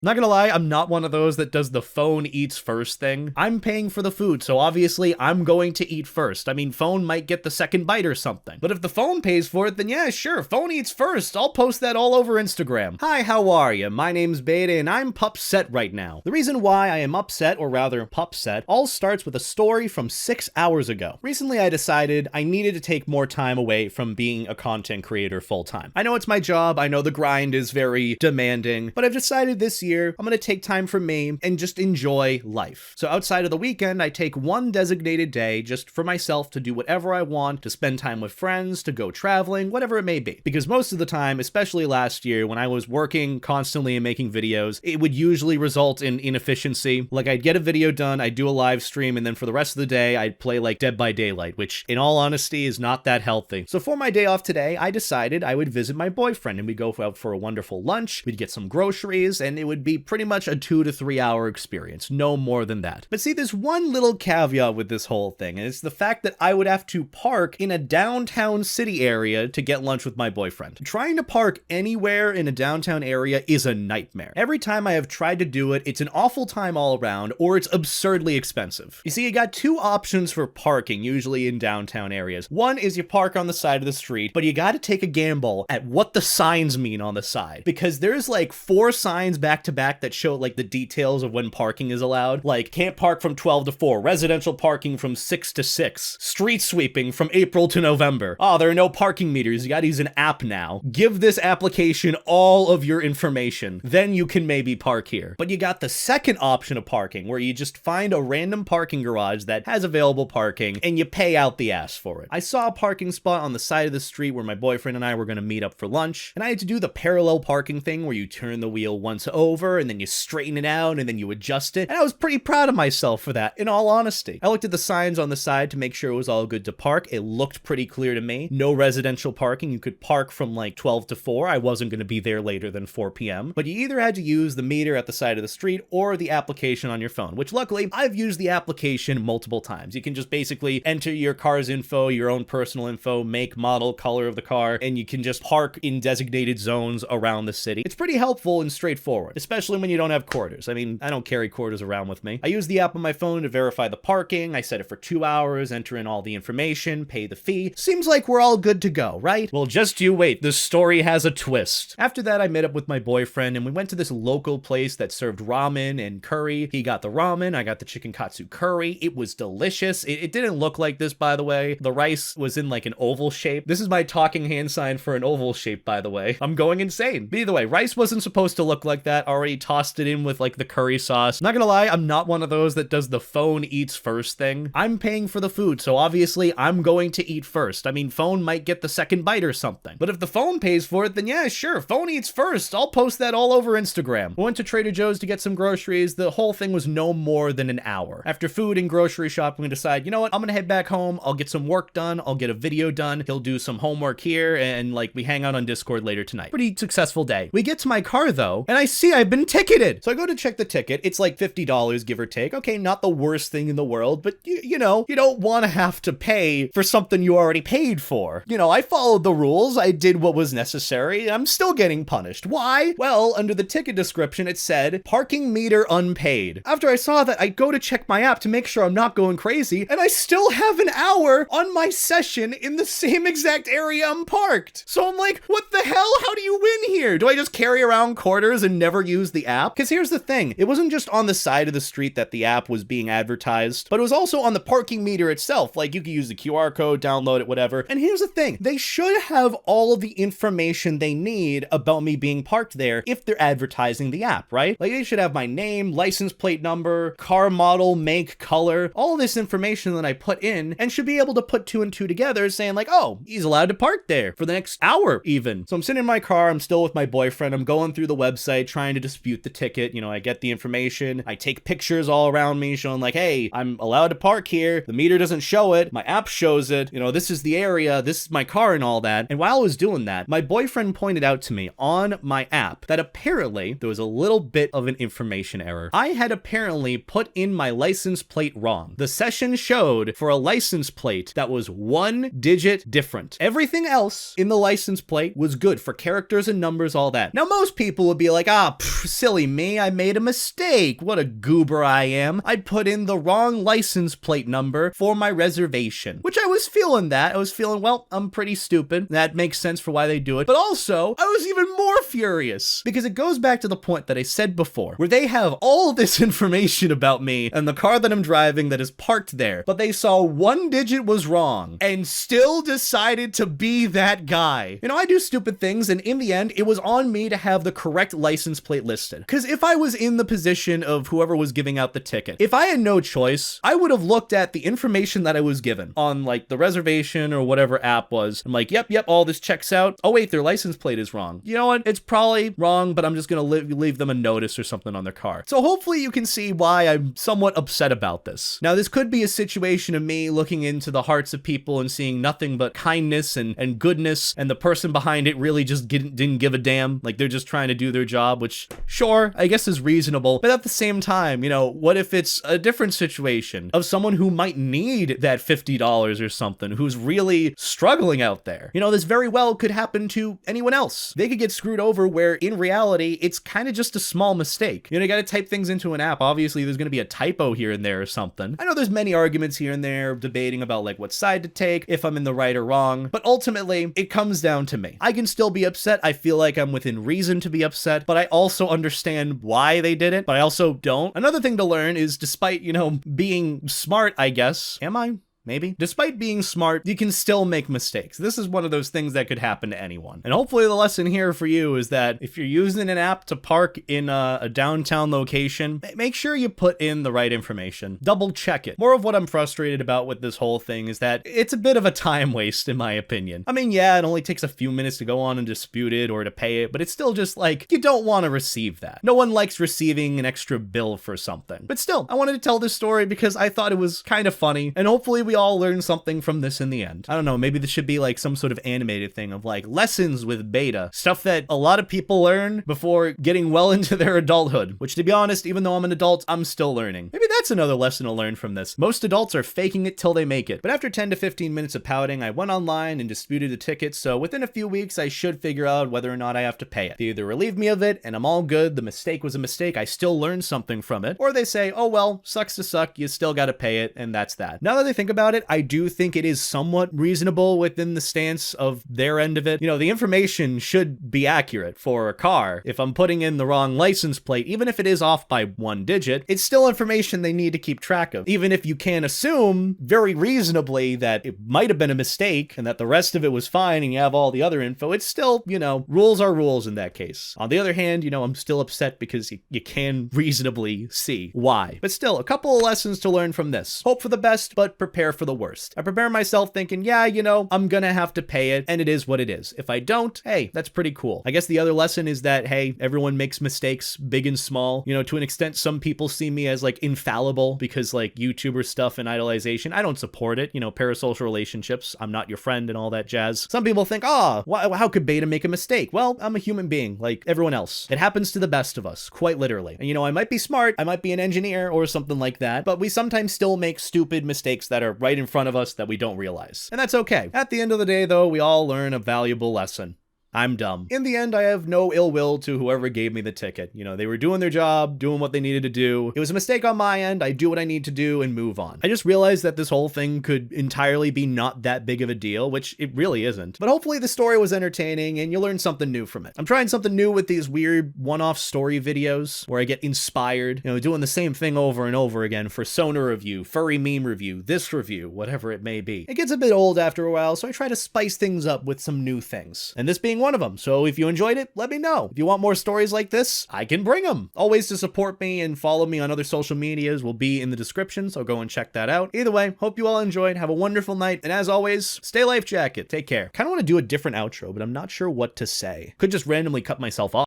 Not gonna lie, I'm not one of those that does the phone eats first thing. I'm paying for the food, so obviously I'm going to eat first. I mean, phone might get the second bite or something. But if the phone pays for it, then yeah, sure, phone eats first. I'll post that all over Instagram. Hi, how are you? My name's Beta and I'm Pupset right now. The reason why I am upset, or rather Pupset, all starts with a story from 6 hours ago. Recently I decided I needed to take more time away from being a content creator full time. I know it's my job, I know the grind is very demanding, but I've decided this year I'm gonna take time for me and just enjoy life. So outside of the weekend, I take one designated day just for myself to do whatever I want, to spend time with friends, to go traveling, whatever it may be. Because most of the time, especially last year when I was working constantly and making videos, it would usually result in inefficiency. Like I'd get a video done, I'd do a live stream, and then for the rest of the day, I'd play like Dead by Daylight, which in all honesty is not that healthy. So for my day off today, I decided I would visit my boyfriend and we'd go out for a wonderful lunch, we'd get some groceries, and it would be pretty much a 2 to 3 hour experience, no more than that. But see, there's one little caveat with this whole thing, and it's the fact that I would have to park in a downtown city area to get lunch with my boyfriend. Trying to park anywhere in a downtown area is a nightmare. Every time I have tried to do it, it's an awful time all around, or it's absurdly expensive. You see, you got two options for parking, usually in downtown areas. One is you park on the side of the street, but you gotta take a gamble at what the signs mean on the side, because there's like 4 signs back to back that show like the details of when parking is allowed. Like, can't park from 12 to 4, residential parking from 6 to 6, street sweeping from April to November. Oh, there are no parking meters, you gotta use an app now. Give this application all of your information, then you can maybe park here. But you got the second option of parking, where you just find a random parking garage that has available parking, and you pay out the ass for it. I saw a parking spot on the side of the street where my boyfriend and I were gonna meet up for lunch, and I had to do the parallel parking thing where you turn the wheel once over, and then you straighten it out, and then you adjust it, and I was pretty proud of myself for that, in all honesty. I looked at the signs on the side to make sure it was all good to park. It looked pretty clear to me. No residential parking. You could park from like 12 to 4. I wasn't going to be there later than 4 p.m. But you either had to use the meter at the side of the street or the application on your phone, which luckily I've used the application multiple times. You can just basically enter your car's info, your own personal info, make, model, color of the car, and you can just park in designated zones around the city. It's pretty helpful and straightforward, especially when you don't have quarters. I mean, I don't carry quarters around with me. I use the app on my phone to verify the parking. I set it for 2 hours, enter in all the information, pay the fee. Seems like we're all good to go, right? Well, just you wait. The story has a twist. After that, I met up with my boyfriend and we went to this local place that served ramen and curry. He got the ramen, I got the chicken katsu curry. It was delicious. It didn't look like this, by the way. The rice was in like an oval shape. This is my talking hand sign for an oval shape, by the way. I'm going insane. But either way, rice wasn't supposed to look like that. Already tossed it in with like the curry sauce. Not gonna lie, I'm not one of those that does the phone eats first thing. I'm paying for the food, so obviously I'm going to eat first. I mean, phone might get the second bite or something. But if the phone pays for it, then yeah, sure, phone eats first. I'll post that all over Instagram. We went to Trader Joe's to get some groceries. The whole thing was no more than an hour. After food and grocery shopping, we decide, you know what, I'm gonna head back home. I'll get some work done. I'll get a video done. He'll do some homework here, and like we hang out on Discord later tonight. Pretty successful day. We get to my car though, and I see I've been ticketed. So I go to check the ticket. It's like $50, give or take. Okay, not the worst thing in the world, but you know, you don't want to have to pay for something you already paid for. You know, I followed the rules. I did what was necessary. I'm still getting punished. Why? Well, under the ticket description, it said, parking meter unpaid. After I saw that, I go to check my app to make sure I'm not going crazy, and I still have an hour on my session in the same exact area I'm parked. So I'm like, what the hell? How do you win here? Do I just carry around quarters and never use the app? Because here's the thing. It wasn't just on the side of the street that the app was being advertised, but it was also on the parking meter itself. Like, you could use the QR code, download it, whatever. And here's the thing. They should have all of the information they need about me being parked there if they're advertising the app, right? Like, they should have my name, license plate number, car model, make, color, all this information that I put in, and should be able to put 2 and 2 together saying like, oh, he's allowed to park there for the next hour even. So I'm sitting in my car, I'm still with my boyfriend, I'm going through the website trying to dispute the ticket. You know, I get the information, I take pictures all around me showing like, hey, I'm allowed to park here, the meter doesn't show it, my app shows it, you know, this is the area, this is my car and all that. And while I was doing that, my boyfriend pointed out to me on my app that apparently there was a little bit of an information error. I had apparently put in my license plate wrong. The session showed for a license plate that was 1 digit different. Everything else in the license plate was good for characters and numbers, all that. Now, most people would be like, silly me, I made a mistake. What a goober I am. I'd put in the wrong license plate number for my reservation, which I was feeling that. I was feeling, well, I'm pretty stupid. That makes sense for why they do it. But also, I was even more furious because it goes back to the point that I said before, where they have all this information about me and the car that I'm driving that is parked there, but they saw one digit was wrong and still decided to be that guy. You know, I do stupid things, and in the end, it was on me to have the correct license plate listed. Because if I was in the position of whoever was giving out the ticket, if I had no choice, I would have looked at the information that I was given on like the reservation or whatever app was. I'm like, yep, all this checks out. Oh wait, their license plate is wrong. You know what? It's probably wrong, but I'm just gonna leave them a notice or something on their car. So hopefully you can see why I'm somewhat upset about this. Now, this could be a situation of me looking into the hearts of people and seeing nothing but kindness and goodness, and the person behind it really just didn't give a damn. Like, they're just trying to do their job, which, sure, I guess is reasonable. But at the same time, you know, what if it's a different situation of someone who might need that $50 or something, who's really struggling out there? You know, this very well could happen to anyone else. They could get screwed over where in reality, it's kind of just a small mistake. You know, you gotta type things into an app. Obviously, there's gonna be a typo here and there or something. I know there's many arguments here and there debating about like what side to take, if I'm in the right or wrong, but ultimately, it comes down to me. I can still be upset. I feel like I'm within reason to be upset, but I also understand why they did it, but I also don't. Another thing to learn is, despite, you know, being smart, I guess, am I? Maybe. Despite being smart, you can still make mistakes. This is one of those things that could happen to anyone. And hopefully the lesson here for you is that if you're using an app to park in a downtown location, make sure you put in the right information. Double check it. More of what I'm frustrated about with this whole thing is that it's a bit of a time waste, in my opinion. I mean, yeah, it only takes a few minutes to go on and dispute it or to pay it, but it's still just like, you don't want to receive that. No one likes receiving an extra bill for something. But still, I wanted to tell this story because I thought it was kind of funny, and hopefully we all learn something from this in the end. I don't know, maybe this should be like some sort of animated thing of like lessons with beta, stuff that a lot of people learn before getting well into their adulthood, which, to be honest, even though I'm an adult, I'm still learning. Maybe that's another lesson to learn from this. Most adults are faking it till they make it. But after 10 to 15 minutes of pouting, I went online and disputed the ticket, so within a few weeks I should figure out whether or not I have to pay it. They either relieve me of it and I'm all good, the mistake was a mistake, I still learned something from it, or they say, oh well, sucks to suck, you still gotta pay it, and that's that. Now that I think about it, I do think it is somewhat reasonable within the stance of their end of it. You know, the information should be accurate for a car. If I'm putting in the wrong license plate, even if it is off by one digit, it's still information they need to keep track of. Even if you can assume very reasonably that it might have been a mistake and that the rest of it was fine and you have all the other info, it's still, you know, rules are rules in that case. On the other hand, you know, I'm still upset because you can reasonably see why. But still, a couple of lessons to learn from this. Hope for the best, but prepare for the worst. I prepare myself thinking, yeah, you know, I'm gonna have to pay it, and it is what it is. If I don't, hey, that's pretty cool. I guess the other lesson is that, hey, everyone makes mistakes, big and small. You know, to an extent, some people see me as like infallible because like YouTuber stuff and idolization. I don't support it. You know, parasocial relationships, I'm not your friend and all that jazz. Some people think, how could beta make a mistake? Well, I'm a human being like everyone else. It happens to the best of us, quite literally. And you know, I might be smart, I might be an engineer or something like that, but we sometimes still make stupid mistakes that are right in front of us that we don't realize. And that's okay. At the end of the day, though, we all learn a valuable lesson. I'm dumb. In the end, I have no ill will to whoever gave me the ticket. You know, they were doing their job, doing what they needed to do. It was a mistake on my end. I do what I need to do and move on. I just realized that this whole thing could entirely be not that big of a deal, which it really isn't. But hopefully the story was entertaining and you learned something new from it. I'm trying something new with these weird one-off story videos where I get inspired, you know, doing the same thing over and over again. FURSONA review, furry meme review, this review, whatever it may be. It gets a bit old after a while, so I try to spice things up with some new things. And this being one of them. So if you enjoyed it, let me know. If you want more stories like this, I can bring them. Always to support me and follow me on other social medias will be in the description, so go and check that out. Either way, hope you all enjoyed. Have a wonderful night. And as always, stay life jacket. Take care. Kind of want to do a different outro, but I'm not sure what to say. Could just randomly cut myself off.